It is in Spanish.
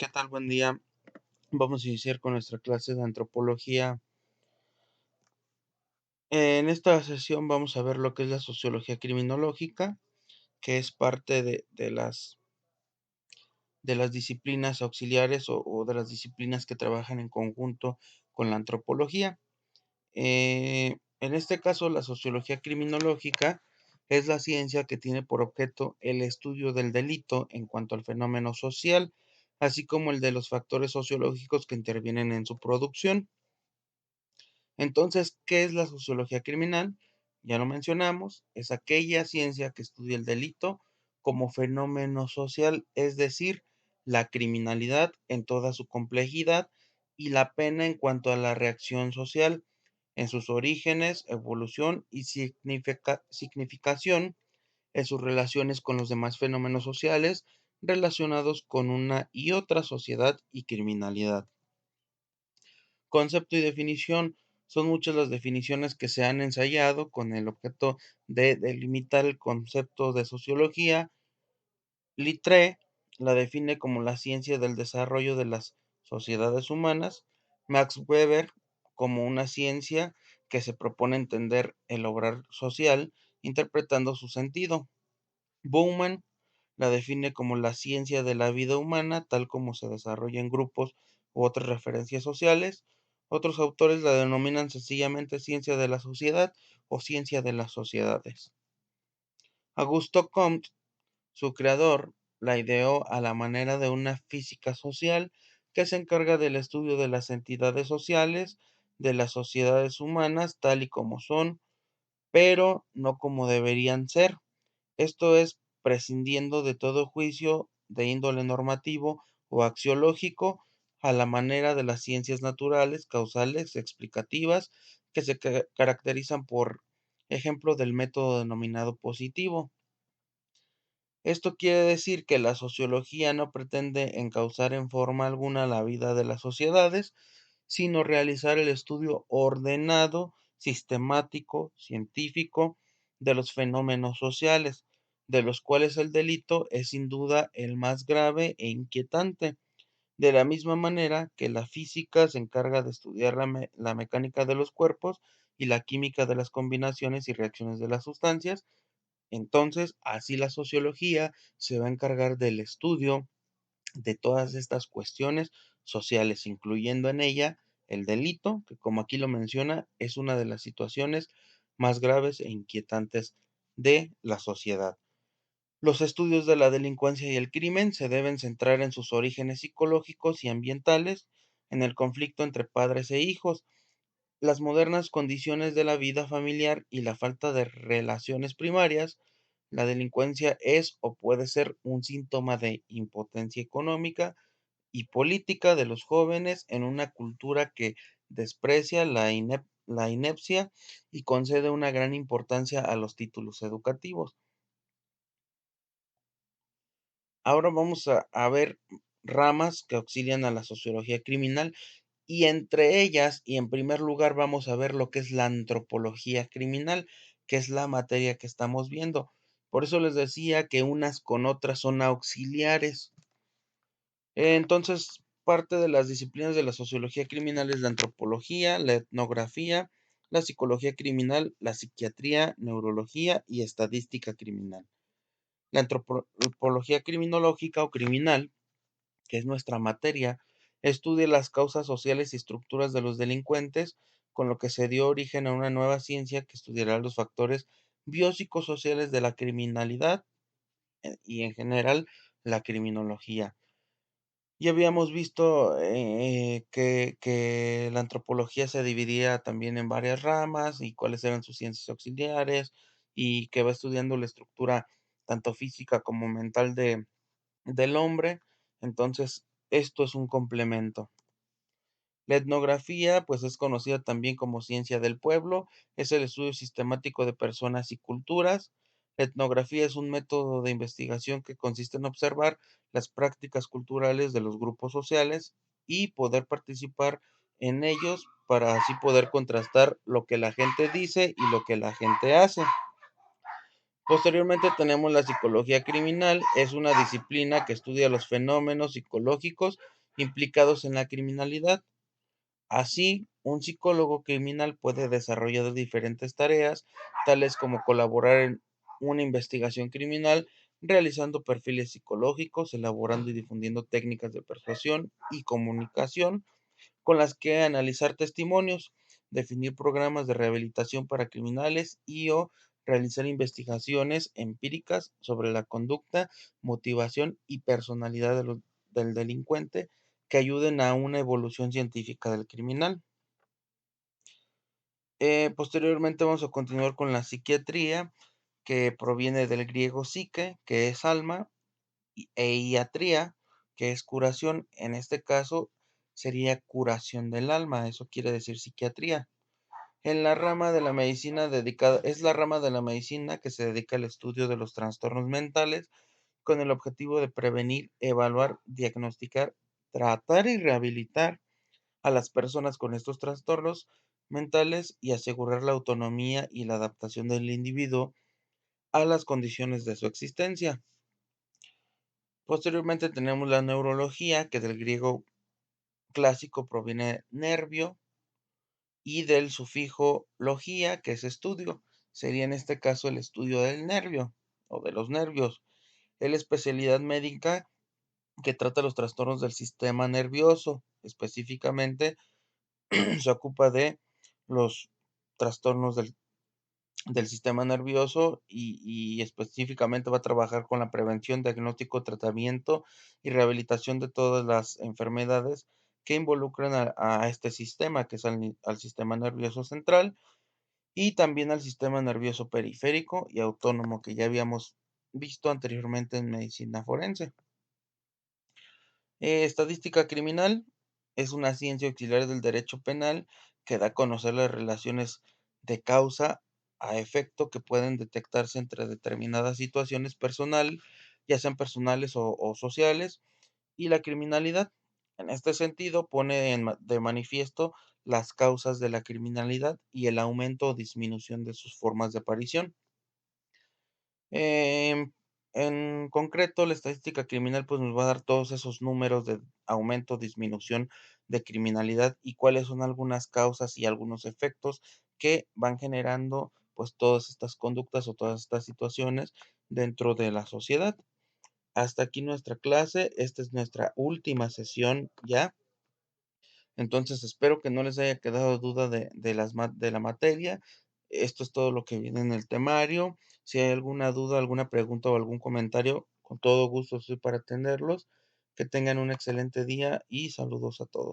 ¿Qué tal? Buen día. Vamos a iniciar con nuestra clase de antropología. En esta sesión vamos a ver lo que es la sociología criminológica, que es parte de las disciplinas auxiliares o de las disciplinas que trabajan en conjunto con la antropología. En este caso, la sociología criminológica es la ciencia que tiene por objeto el estudio del delito en cuanto al fenómeno social, así como el de los factores sociológicos que intervienen en su producción. Entonces, ¿qué es la sociología criminal? Ya lo mencionamos, es aquella ciencia que estudia el delito como fenómeno social, es decir, la criminalidad en toda su complejidad y la pena en cuanto a la reacción social, en sus orígenes, evolución y significación, en sus relaciones con los demás fenómenos sociales relacionados con una y otra sociedad y criminalidad. Concepto y definición. Son muchas las definiciones que se han ensayado con el objeto de delimitar el concepto de sociología. Littré la define como la ciencia del desarrollo de las sociedades humanas. Max Weber como una ciencia que se propone entender el obrar social, interpretando su sentido. Bauman la define como la ciencia de la vida humana, tal como se desarrolla en grupos u otras referencias sociales. Otros autores la denominan sencillamente ciencia de la sociedad o ciencia de las sociedades. Augusto Comte, su creador, la ideó a la manera de una física social que se encarga del estudio de las entidades sociales, de las sociedades humanas tal y como son, pero no como deberían ser. Esto es prescindiendo de todo juicio de índole normativo o axiológico, a la manera de las ciencias naturales, causales, explicativas, que se caracterizan por ejemplo del método denominado positivo. Esto quiere decir que la sociología no pretende encauzar en forma alguna la vida de las sociedades, sino realizar el estudio ordenado, sistemático, científico de los fenómenos sociales, de los cuales el delito es sin duda el más grave e inquietante. De la misma manera que la física se encarga de estudiar la mecánica de los cuerpos y la química de las combinaciones y reacciones de las sustancias, entonces así la sociología se va a encargar del estudio de todas estas cuestiones sociales, incluyendo en ella el delito, que como aquí lo menciona, es una de las situaciones más graves e inquietantes de la sociedad. Los estudios de la delincuencia y el crimen se deben centrar en sus orígenes psicológicos y ambientales, en el conflicto entre padres e hijos, las modernas condiciones de la vida familiar y la falta de relaciones primarias. La delincuencia es o puede ser un síntoma de impotencia económica y política de los jóvenes en una cultura que desprecia la inepcia y concede una gran importancia a los títulos educativos. Ahora vamos a ver ramas que auxilian a la sociología criminal y entre ellas, y en primer lugar, vamos a ver lo que es la antropología criminal, que es la materia que estamos viendo. Por eso les decía que unas con otras son auxiliares. Entonces, parte de las disciplinas de la sociología criminal es la antropología, la etnografía, la psicología criminal, la psiquiatría, neurología y estadística criminal. La antropología criminológica o criminal, que es nuestra materia, estudia las causas sociales y estructuras de los delincuentes, con lo que se dio origen a una nueva ciencia que estudiará los factores biopsicosociales de la criminalidad y en general la criminología. Ya habíamos visto que la antropología se dividía también en varias ramas y cuáles eran sus ciencias auxiliares y que va estudiando la estructura tanto física como mental del hombre. Entonces, esto es un complemento. La etnografía, pues es conocida también como ciencia del pueblo, es el estudio sistemático de personas y culturas. La etnografía es un método de investigación que consiste en observar las prácticas culturales de los grupos sociales y poder participar en ellos para así poder contrastar lo que la gente dice y lo que la gente hace. Posteriormente tenemos la psicología criminal, es una disciplina que estudia los fenómenos psicológicos implicados en la criminalidad. Así, un psicólogo criminal puede desarrollar diferentes tareas, tales como colaborar en una investigación criminal, realizando perfiles psicológicos, elaborando y difundiendo técnicas de persuasión y comunicación, con las que analizar testimonios, definir programas de rehabilitación para criminales y o realizar investigaciones empíricas sobre la conducta, motivación y personalidad del delincuente que ayuden a una evolución científica del criminal. Posteriormente vamos a continuar con la psiquiatría, que proviene del griego psique, que es alma, e iatría, que es curación. En este caso sería curación del alma, eso quiere decir psiquiatría. En la rama de la medicina dedicada, es la rama de la medicina que se dedica al estudio de los trastornos mentales con el objetivo de prevenir, evaluar, diagnosticar, tratar y rehabilitar a las personas con estos trastornos mentales y asegurar la autonomía y la adaptación del individuo a las condiciones de su existencia. Posteriormente tenemos la neurología, que del griego clásico proviene nervio y del sufijo logía, que es estudio. Sería en este caso el estudio del nervio o de los nervios. Es la especialidad médica que trata los trastornos del sistema nervioso. Específicamente se ocupa de los trastornos del sistema nervioso y específicamente va a trabajar con la prevención, diagnóstico, tratamiento y rehabilitación de todas las enfermedades que involucran a este sistema, que es al sistema nervioso central y también al sistema nervioso periférico y autónomo, que ya habíamos visto anteriormente en medicina forense. Estadística criminal es una ciencia auxiliar del derecho penal que da a conocer las relaciones de causa a efecto que pueden detectarse entre determinadas situaciones personal, ya sean personales o sociales, y la criminalidad. En este sentido, pone de manifiesto las causas de la criminalidad y el aumento o disminución de sus formas de aparición. Em, en concreto, la estadística criminal, pues, nos va a dar todos esos números de aumento, disminución de criminalidad y cuáles son algunas causas y algunos efectos que van generando, pues, todas estas conductas o todas estas situaciones dentro de la sociedad. Hasta aquí nuestra clase, esta es nuestra última sesión ya. Entonces, espero que no les haya quedado duda de la materia. Esto es todo lo que viene en el temario. Si hay alguna duda, alguna pregunta o algún comentario, con todo gusto estoy para atenderlos. Que tengan un excelente día y saludos a todos.